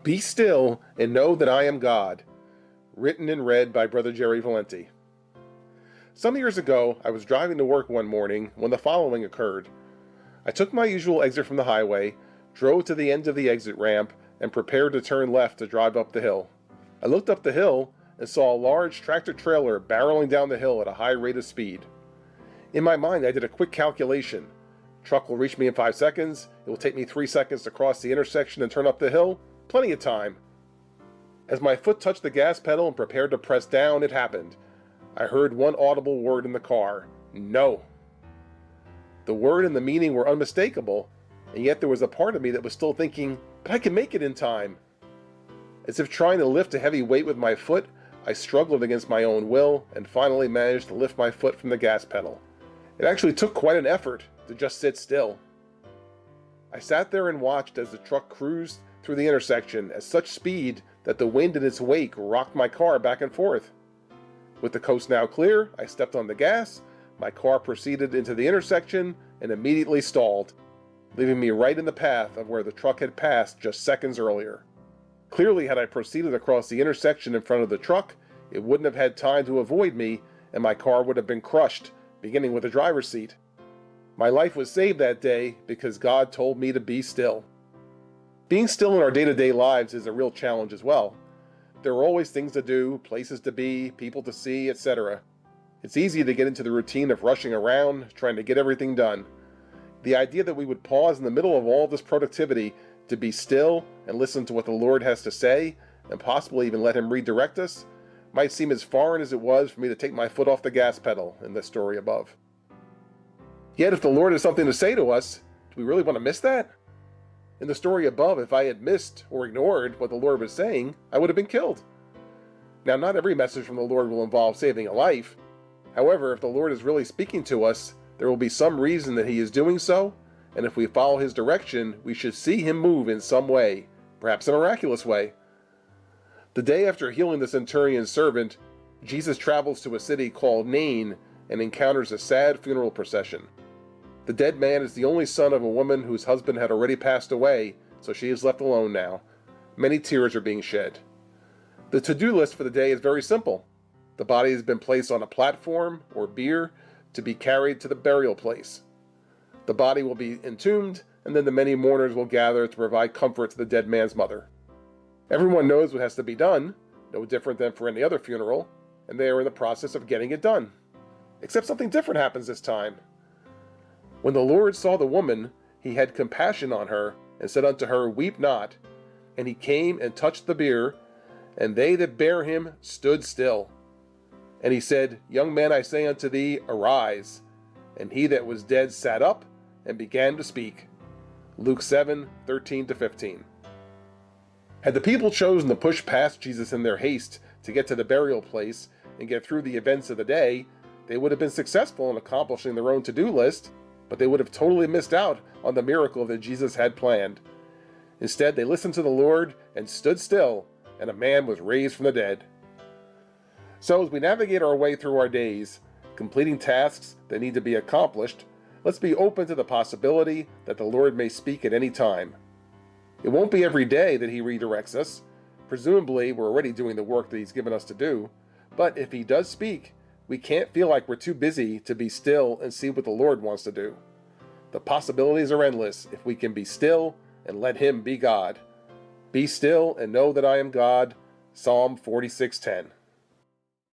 Be still and know that I am God. Written and read by Brother Jerry Valenti. Some years ago, I was driving to work one morning when the following occurred. I took my usual exit from the highway, drove to the end of the exit ramp, and prepared to turn left to drive up the hill. I looked up the hill and saw a large tractor trailer barreling down the hill at a high rate of speed. In my mind, I did a quick calculation. Truck will reach me in 5 seconds. It will take me 3 seconds to cross the intersection and turn up the hill. Plenty of time. As my foot touched the gas pedal and prepared to press down, it happened. I heard one audible word in the car: no. The word and the meaning were unmistakable, and yet there was a part of me that was still thinking, but I can make it in time. As if trying to lift a heavy weight with my foot, I struggled against my own will and finally managed to lift my foot from the gas pedal. It actually took quite an effort to just sit still. I sat there and watched as the truck cruised through the intersection at such speed that the wind in its wake rocked my car back and forth. With the coast now clear, I stepped on the gas, my car proceeded into the intersection and immediately stalled, leaving me right in the path of where the truck had passed just seconds earlier. Clearly, had I proceeded across the intersection in front of the truck, it wouldn't have had time to avoid me, and my car would have been crushed, beginning with the driver's seat. My life was saved that day because God told me to be still. Being still in our day-to-day lives is a real challenge as well. There are always things to do, places to be, people to see, etc. It's easy to get into the routine of rushing around, trying to get everything done. The idea that we would pause in the middle of all this productivity to be still and listen to what the Lord has to say, and possibly even let Him redirect us, might seem as foreign as it was for me to take my foot off the gas pedal in the story above. Yet if the Lord has something to say to us, do we really want to miss that? In the story above, if I had missed or ignored what the Lord was saying, I would have been killed. Now, not every message from the Lord will involve saving a life. However, if the Lord is really speaking to us, there will be some reason that He is doing so, and if we follow His direction, we should see Him move in some way, perhaps a miraculous way. The day after healing the centurion's servant, Jesus travels to a city called Nain and encounters a sad funeral procession. The dead man is the only son of a woman whose husband had already passed away, so she is left alone now. Many tears are being shed. The to-do list for the day is very simple. The body has been placed on a platform, or bier, to be carried to the burial place. The body will be entombed, and then the many mourners will gather to provide comfort to the dead man's mother. Everyone knows what has to be done, no different than for any other funeral, and they are in the process of getting it done. Except something different happens this time. When the Lord saw the woman, He had compassion on her, and said unto her, Weep not. And He came and touched the bier, and they that bare him stood still. And He said, Young man, I say unto thee, arise. And he that was dead sat up, and began to speak. Luke 7:13-15. Had the people chosen to push past Jesus in their haste to get to the burial place and get through the events of the day, they would have been successful in accomplishing their own to-do list, but they would have totally missed out on the miracle that Jesus had planned. Instead, they listened to the Lord and stood still, and a man was raised from the dead. So as we navigate our way through our days, completing tasks that need to be accomplished, let's be open to the possibility that the Lord may speak at any time. It won't be every day that He redirects us. Presumably, we're already doing the work that He's given us to do, but if He does speak, we can't feel like we're too busy to be still and see what the Lord wants to do. The possibilities are endless if we can be still and let Him be God. Be still and know that I am God. Psalm 46:10.